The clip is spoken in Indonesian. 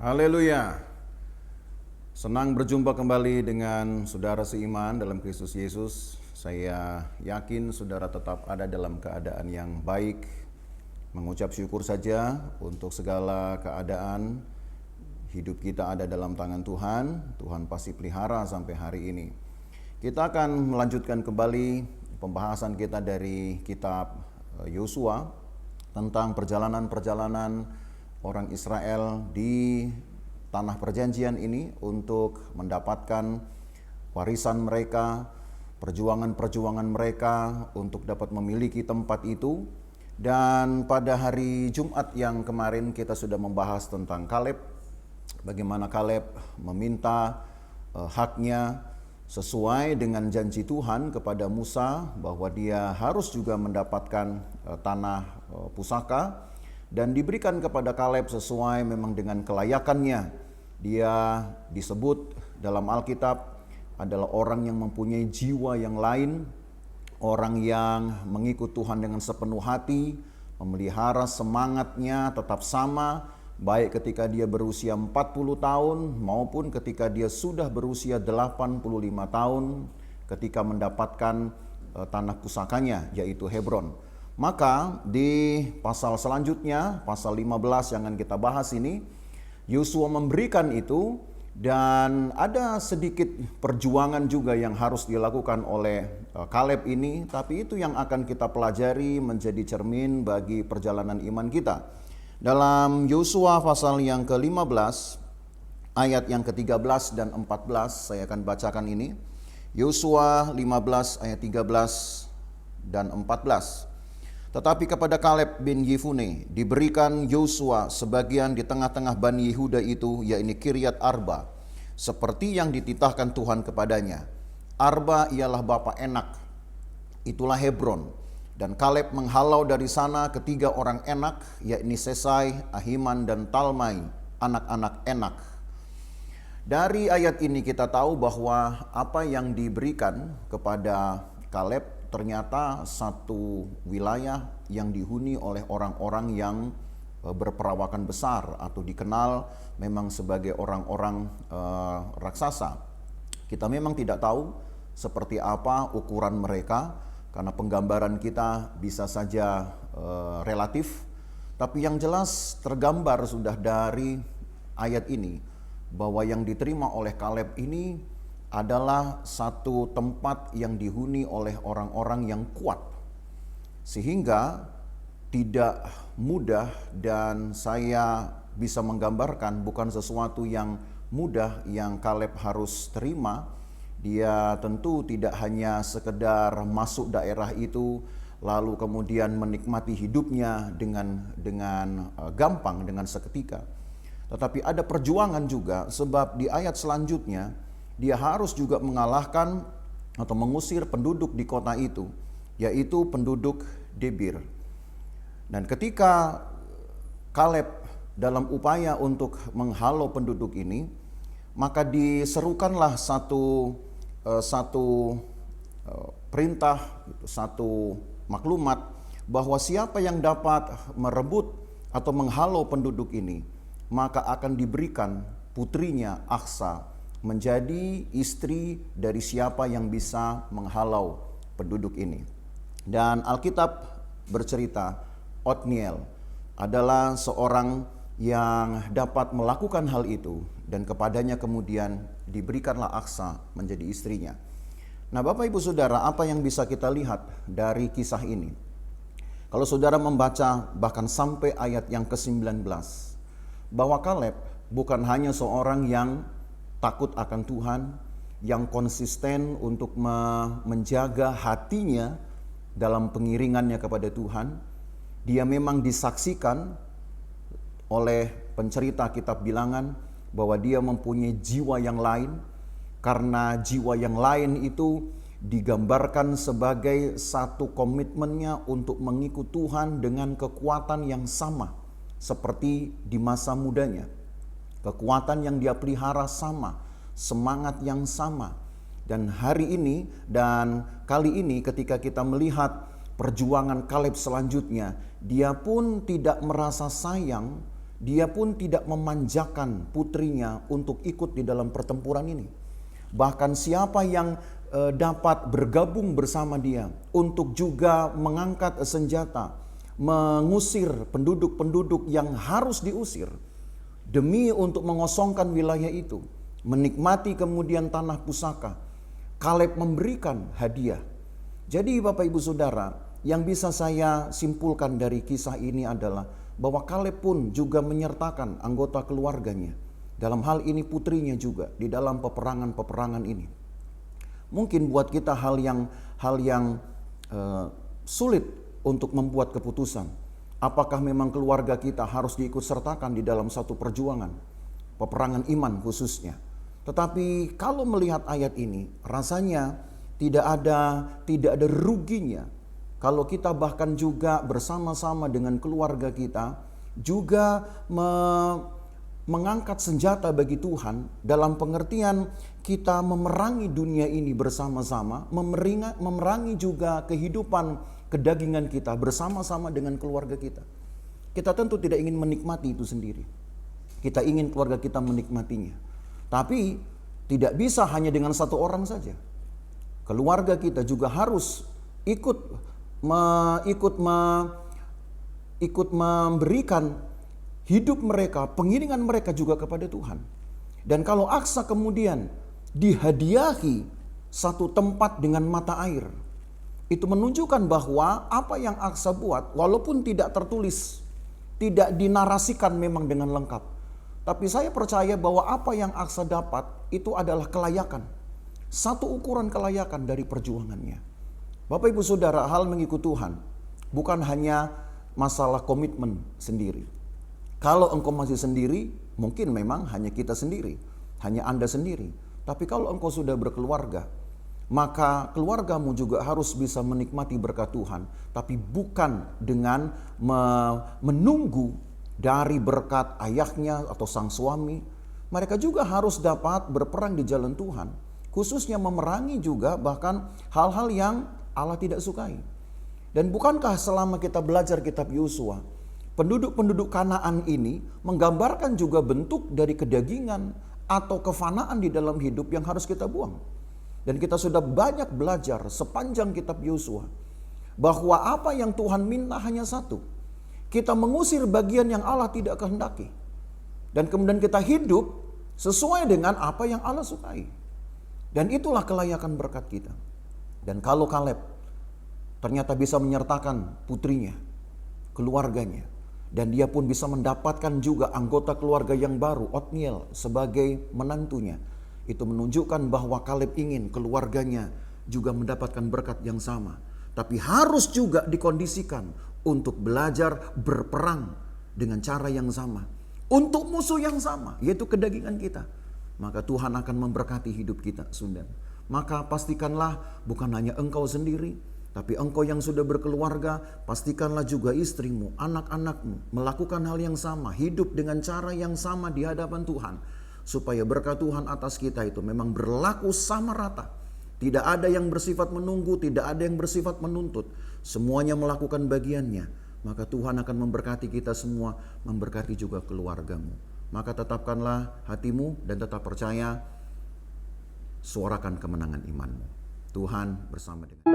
Haleluya. Senang berjumpa kembali dengan saudara seiman dalam Kristus Yesus. Saya yakin saudara tetap ada dalam keadaan yang baik. Mengucap syukur saja untuk segala keadaan. Hidup kita ada dalam tangan Tuhan. Tuhan pasti pelihara sampai hari ini. Kita akan melanjutkan kembali pembahasan kita dari kitab Yosua tentang perjalanan-perjalanan orang Israel di tanah perjanjian ini untuk mendapatkan warisan mereka, perjuangan-perjuangan mereka untuk dapat memiliki tempat itu. Dan pada hari Jumat yang kemarin kita sudah membahas tentang Kaleb, bagaimana Kaleb meminta haknya sesuai dengan janji Tuhan kepada Musa bahwa dia harus juga mendapatkan tanah pusaka dan diberikan kepada Kaleb sesuai memang dengan kelayakannya. Dia disebut dalam Alkitab adalah orang yang mempunyai jiwa yang lain, orang yang mengikut Tuhan dengan sepenuh hati, memelihara semangatnya tetap sama, baik ketika dia berusia 40 tahun maupun ketika dia sudah berusia 85 tahun ketika mendapatkan tanah pusakanya yaitu Hebron. Maka di pasal selanjutnya, pasal 15 yang akan kita bahas ini, Yosua memberikan itu dan ada sedikit perjuangan juga yang harus dilakukan oleh Kaleb ini, tapi itu yang akan kita pelajari menjadi cermin bagi perjalanan iman kita. Dalam Yosua pasal yang ke-15 ayat yang ke-13 dan 14 saya akan bacakan ini. Yosua 15 ayat 13 dan 14. Tetapi kepada Kaleb bin Yefune diberikan Yosua sebagian di tengah-tengah Bani Yehuda itu, yaitu Kiryat Arba, seperti yang dititahkan Tuhan kepadanya. Arba ialah bapa Enak, itulah Hebron. Dan Kaleb menghalau dari sana ketiga orang Enak, yakni Sesai, Ahiman, dan Talmai, anak-anak Enak. Dari ayat ini kita tahu bahwa apa yang diberikan kepada Kaleb ternyata satu wilayah yang dihuni oleh orang-orang yang berperawakan besar atau dikenal memang sebagai orang-orang raksasa. Kita memang tidak tahu seperti apa ukuran mereka karena penggambaran kita bisa saja relatif. Tapi yang jelas tergambar sudah dari ayat ini bahwa yang diterima oleh Kaleb ini adalah satu tempat yang dihuni oleh orang-orang yang kuat. Sehingga tidak mudah dan saya bisa menggambarkan bukan sesuatu yang mudah yang Kaleb harus terima. Dia tentu tidak hanya sekedar masuk daerah itu lalu kemudian menikmati hidupnya dengan gampang, dengan seketika. Tetapi ada perjuangan juga sebab di ayat selanjutnya dia harus juga mengalahkan atau mengusir penduduk di kota itu, yaitu penduduk Debir. Dan ketika Kaleb dalam upaya untuk menghalau penduduk ini, maka diserukanlah satu perintah, satu maklumat bahwa siapa yang dapat merebut atau menghalau penduduk ini, maka akan diberikan putrinya Aksa menjadi istri dari siapa yang bisa menghalau penduduk ini. Dan Alkitab bercerita Otniel adalah seorang yang dapat melakukan hal itu dan kepadanya kemudian diberikanlah Aksa menjadi istrinya. Nah, Bapak Ibu Saudara, apa yang bisa kita lihat dari kisah ini? Kalau saudara membaca bahkan sampai ayat yang ke-19, bahwa Kaleb bukan hanya seorang yang takut akan Tuhan, yang konsisten untuk menjaga hatinya dalam pengiringannya kepada Tuhan. Dia memang disaksikan oleh pencerita kitab Bilangan bahwa dia mempunyai jiwa yang lain, karena jiwa yang lain itu digambarkan sebagai satu komitmennya untuk mengikut Tuhan dengan kekuatan yang sama seperti di masa mudanya. Kekuatan yang dia pelihara sama, semangat yang sama. Dan hari ini dan kali ini ketika kita melihat perjuangan Kaleb selanjutnya, dia pun tidak merasa sayang dia pun tidak memanjakan putrinya untuk ikut di dalam pertempuran ini. Bahkan siapa yang dapat bergabung bersama dia untuk juga mengangkat senjata, mengusir penduduk-penduduk yang harus diusir, demi untuk mengosongkan wilayah itu, menikmati kemudian tanah pusaka, Kaleb memberikan hadiah. Jadi Bapak Ibu Saudara, yang bisa saya simpulkan dari kisah ini adalah bahwa Kaleb pun juga menyertakan anggota keluarganya, dalam hal ini putrinya juga, di dalam peperangan-peperangan ini. Mungkin buat kita hal yang sulit untuk membuat keputusan. Apakah memang keluarga kita harus diikut sertakan di dalam satu perjuangan, peperangan iman khususnya. Tetapi kalau melihat ayat ini, rasanya tidak ada ruginya kalau kita bahkan juga bersama-sama dengan keluarga kita juga mengangkat senjata bagi Tuhan, dalam pengertian kita memerangi dunia ini bersama-sama, memerangi juga kehidupan kedagingan kita bersama-sama dengan keluarga kita. Kita tentu tidak ingin menikmati itu sendiri. Kita ingin keluarga kita menikmatinya. Tapi tidak bisa hanya dengan satu orang saja. Keluarga kita juga harus ikut memberikan hidup mereka, pengiringan mereka juga kepada Tuhan. Dan kalau Aksa kemudian dihadiahi satu tempat dengan mata air, itu menunjukkan bahwa apa yang Aksa buat, walaupun tidak tertulis, tidak dinarasikan memang dengan lengkap, tapi saya percaya bahwa apa yang Aksa dapat itu adalah kelayakan, satu ukuran kelayakan dari perjuangannya. Bapak Ibu Saudara, hal mengikut Tuhan bukan hanya masalah komitmen sendiri. Kalau engkau masih sendiri, mungkin memang hanya kita sendiri, hanya Anda sendiri. Tapi kalau engkau sudah berkeluarga, maka keluargamu juga harus bisa menikmati berkat Tuhan, tapi bukan dengan menunggu dari berkat ayahnya atau sang suami. Mereka juga harus dapat berperang di jalan Tuhan, khususnya memerangi juga bahkan hal-hal yang Allah tidak sukai. Dan bukankah selama kita belajar kitab Yosua, penduduk-penduduk Kanaan ini menggambarkan juga bentuk dari kedagingan atau kefanaan di dalam hidup yang harus kita buang. Dan kita sudah banyak belajar sepanjang kitab Yosua bahwa apa yang Tuhan minta hanya satu. Kita mengusir bagian yang Allah tidak kehendaki. Dan kemudian kita hidup sesuai dengan apa yang Allah sukai. Dan itulah kelayakan berkat kita. Dan kalau Kaleb ternyata bisa menyertakan putrinya, keluarganya, dan dia pun bisa mendapatkan juga anggota keluarga yang baru, Otniel, sebagai menantunya. Itu menunjukkan bahwa Kaleb ingin keluarganya juga mendapatkan berkat yang sama. Tapi harus juga dikondisikan untuk belajar berperang dengan cara yang sama. Untuk musuh yang sama, yaitu kedagingan kita. Maka Tuhan akan memberkati hidup kita, saudara. Maka pastikanlah bukan hanya engkau sendiri, tapi engkau yang sudah berkeluarga, pastikanlah juga istrimu, anak-anakmu melakukan hal yang sama, hidup dengan cara yang sama di hadapan Tuhan. Supaya berkat Tuhan atas kita itu memang berlaku sama rata. Tidak ada yang bersifat menunggu, tidak ada yang bersifat menuntut. Semuanya melakukan bagiannya. Maka Tuhan akan memberkati kita semua, memberkati juga keluargamu. Maka tetapkanlah hatimu dan tetap percaya, suarakan kemenangan imanmu. Tuhan bersama dengan